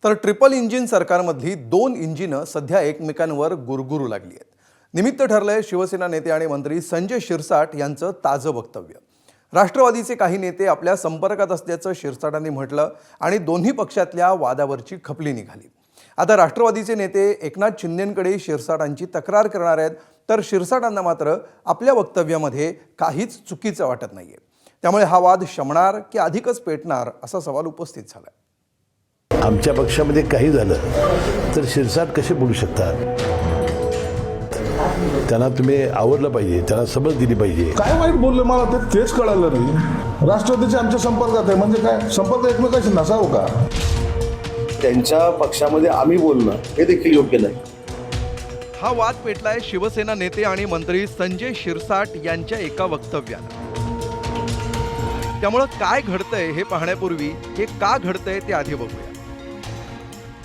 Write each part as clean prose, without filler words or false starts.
तर triple engine सरकारमधली दोन इंजिनं सध्या एकमेकांवर गुरगुरू लागली आहेत. निमित्त ठरलंय शिवसेना नेते आणि मंत्री संजय शिरसाट यांचं ताजं वक्तव्य. राष्ट्रवादीचे काही नेते आपल्या संपर्कात असल्याचं शिरसाटांनी म्हटलं आणि दोन्ही पक्षातल्या वादावरची खपली निघाली. आता राष्ट्रवादीचे नेते एकनाथ शिंदेंकडे शिरसाटांची तक्रार करणार आहेत, तर शिरसाटांना मात्र आपल्या वक्तव्यामध्ये काहीच चुकीचं वाटत नाहीये. त्यामुळे हा वाद शमणार की अधिकच पेटणार असा सवाल उपस्थित झाला. आमच्या पक्षामध्ये काही झालं तर शिरसाट कसे बोलू शकतात? त्यांना तुम्ही आवरलं पाहिजे, त्यांना समज दिली पाहिजे. काय वाईट बोलले मला तेच कळालं नाही. राष्ट्रवादीचे आमच्या संपर्कात आहे म्हणजे काय? संपर्क एकमेकांशी नसावं का? त्यांच्या पक्षामध्ये आम्ही बोलणं हे देखील योग्य नाही. हा वाद पेटलाय शिवसेना नेते आणि मंत्री संजय शिरसाट यांच्या एका वक्तव्यानं. त्यामुळं काय घडतंय हे पाहण्यापूर्वी हे का घडतंय ते आधी बघूया.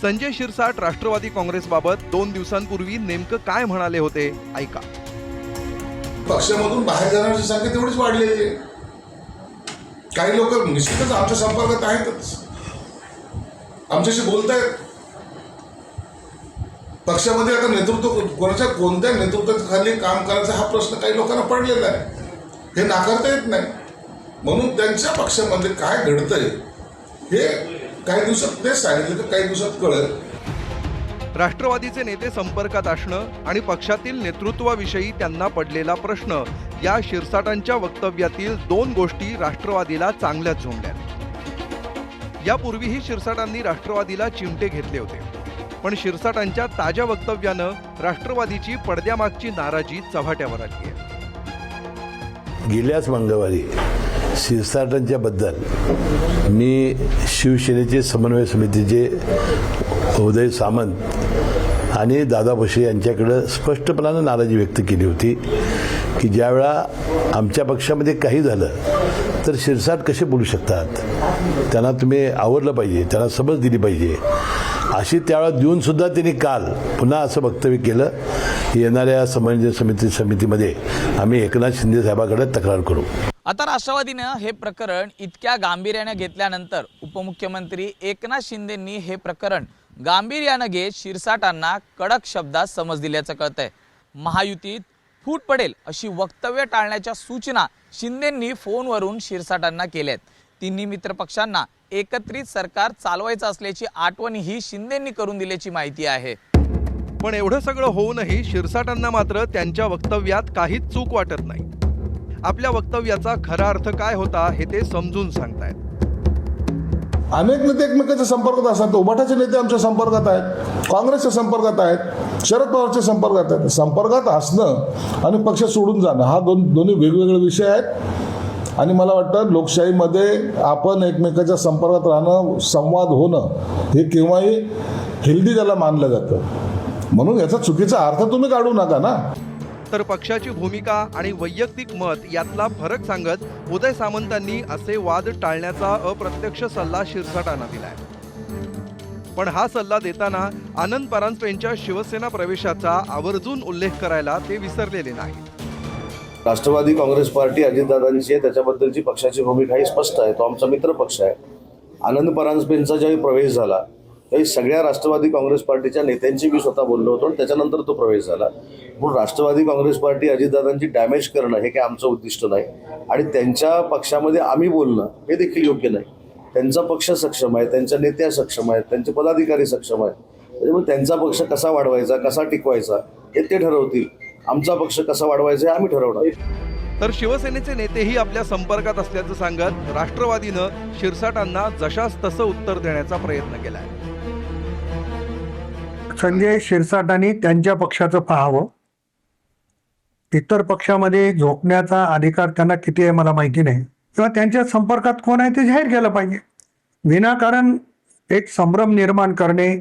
संजय शिरसाट राष्ट्रवादी काँग्रेसबाबत 2 दिवसांपूर्वी नेमकं काय म्हणाले होते, ऐका. पक्षामधून बाहेर जाण्याची संख्या तेवढीच वाढलेली आहे. काही लोक निश्चितच आमच्या संपर्कात आहेतच, आमच्याशी बोलतायत. पक्षामध्ये आता नेतृत्व कोणत्या नेतृत्वाखाली काम करायचा हा प्रश्न काही लोकांना पडलेला आहे, हे नाकारता येत नाही. म्हणून त्यांच्या पक्षामध्ये काय घडतंय हे काही दिवसात तेच सांगितलं तर काही दिवसात कळेल. राष्ट्रवादीचे नेते संपर्कात असणं आणि पक्षातील नेतृत्वाविषयी त्यांना पडलेला प्रश्न या शिरसाटांच्या वक्तव्यातील 2 गोष्टी राष्ट्रवादीला चांगल्याच झोंबल्या. यापूर्वीही शिरसाटांनी राष्ट्रवादीला चिमटे घेतले होते, पण शिरसाटांच्या ताज्या वक्तव्यानं राष्ट्रवादीची पडद्यामागची नाराजी चव्हाट्यावर आली आहे. गेल्याच मंगळवारी शिरसाटांच्या बद्दल मी शिवसेनेचे समन्वय समितीचे उदय सामंत आणि दादा भुसे यांच्याकडं स्पष्टपणानं नाराजी व्यक्त केली होती की ज्यावेळा आमच्या पक्षामध्ये काही झालं तर शिरसाट कसे बोलू शकतात? त्यांना तुम्ही आवरलं पाहिजे, त्यांना समज दिली पाहिजे. अशी त्यावेळेला देऊन सुद्धा त्यांनी काल पुन्हा असं वक्तव्य केलं की येणाऱ्या समन्वय समितीमध्ये आम्ही एकनाथ शिंदे साहेबांकडे तक्रार करू. आता राष्ट्रवादीनं हे प्रकरण इतक्या गांभीर्याने घेतल्यानंतर उपमुख्यमंत्री एकनाथ शिंदेंनी हे प्रकरण गांभीर्याने घेत शिरसाटांना कडक शब्दात समज दिल्याचं कळतंय. महायुतीत फूट पडेल अशी वक्तव्य टाळण्याच्या सूचना शिंदेंनी फोनवरून शिरसाटांना केल्यात. तिन्ही मित्रपक्षांना एकत्रित सरकार चालवायचं असल्याची आठवणही शिंदेंनी करून दिल्याची माहिती आहे. पण एवढं सगळं होऊनही शिरसाटांना मात्र त्यांच्या वक्तव्यात काहीच चूक वाटत नाही. आपल्या वक्तव्याचा खरा अर्थ काय होता हे ते समजून सांगतायत. अनेक नेते एकमेकांच्या संपर्कात असतात. उभाटाचे नेते आमच्या संपर्कात आहेत, काँग्रेसच्या संपर्कात आहेत, शरद पवारच्या संपर्कात आहेत. संपर्कात असणं आणि पक्ष सोडून जाणं हा दोन्ही वेगवेगळे विषय आहेत. आणि मला वाटतं लोकशाहीमध्ये आपण एकमेकांच्या संपर्कात राहणं, संवाद होणं हे केव्हाही हेल्दी त्याला मानलं जातं. म्हणून याचा चुकीचा अर्थ तुम्ही काढू नका ना. तर पक्षाची भूमिका आणि वैयक्तिक मत यातला फरक सांगत उदय सामंतांनी असे वाद टाळण्याचा अप्रत्यक्ष सल्ला शिरसाटांना दिलाय. पण हा सल्ला देताना आनंद परांजपेंच्या शिवसेना प्रवेशाचा आवर्जून उल्लेख करायला ते विसरलेले नाही. राष्ट्रवादी काँग्रेस पार्टी अजितदादांची आहे, त्याच्याबद्दलची पक्षाची भूमिका ही स्पष्ट आहे. तो आमचा मित्र पक्ष आहे. आनंद परांजपेंचा ज्यावेळी प्रवेश झाला त्यावेळी सगळ्या राष्ट्रवादी काँग्रेस पार्टीच्या नेत्यांची मी स्वतः बोललो होतो आणि त्याच्यानंतर तो प्रवेश झाला. म्हणून राष्ट्रवादी काँग्रेस पार्टी अजितदादांची डॅमेज करणं हे काय आमचं उद्दिष्ट नाही. आणि त्यांच्या पक्षामध्ये आम्ही बोलणं हे देखील योग्य नाही. त्यांचा पक्ष सक्षम आहे, त्यांच्या नेत्या सक्षम आहेत, त्यांचे पदाधिकारी सक्षम आहेत. त्याच्यामुळे त्यांचा पक्ष कसा वाढवायचा, कसा टिकवायचा हे ते ठरवतील. आमचा पक्ष कसा वाढवायचा हे आम्ही ठरवणार. तर शिवसेनेचे नेतेही आपल्या संपर्कात असल्याचं सांगत राष्ट्रवादीनं शिरसाटांना जशास तसं उत्तर देण्याचा प्रयत्न केलाय. संजय शिरसाटांनी त्यांच्या पक्षाचं पाहावं. इतर पक्षामध्ये झोपण्याचा अधिकार त्यांना किती आहे मला माहिती नाही, किंवा त्यांच्या संपर्कात कोण आहे ते जाहीर केलं पाहिजे. विनाकारण एक संभ्रम निर्माण करणे,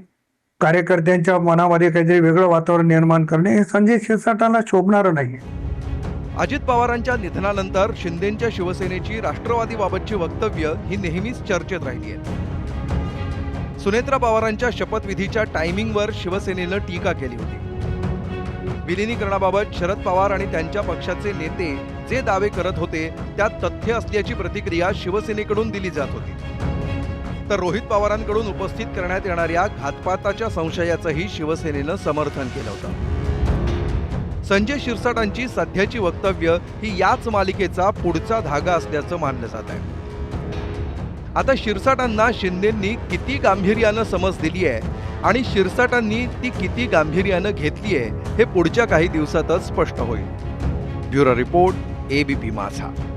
कार्यकर्त्यांच्या मनामध्ये काहीतरी वेगळं वातावरण निर्माण करणे हे संजय शिरसाटांना शोभणारं नाही. अजित पवारांच्या निधनानंतर शिंदेंच्या शिवसेनेची राष्ट्रवादीबाबतची वक्तव्य ही नेहमीच चर्चेत राहिली आहेत. सुनेत्रा पवारांच्या शपथविधीच्या टायमिंगवर शिवसेनेनं टीका केली होती. विलिनीकरणाबाबत शरद पवार आणि त्यांच्या पक्षाचे नेते जे दावे करत होते त्यात तथ्य असल्याची प्रतिक्रिया शिवसेनेकडून दिली जात होती. तर रोहित पवारांकडून उपस्थित करण्यात येणाऱ्या घातपाताच्या संशयाचंही शिवसेनेनं समर्थन केलं होतं. संजय शिरसाटांची सध्याची वक्तव्य ही याच मालिकेचा पुढचा धागा असल्याचं मानलं जात आहे. आता शिरसाटांना शिंदेंनी किती गांभीर्यानं समज दिली आहे आणि शिरसाटांनी ती किती गांभीर्यानं घेतली आहे हे पुढच्या काही दिवसातच स्पष्ट होईल. ब्युरो रिपोर्ट, ABP माझा.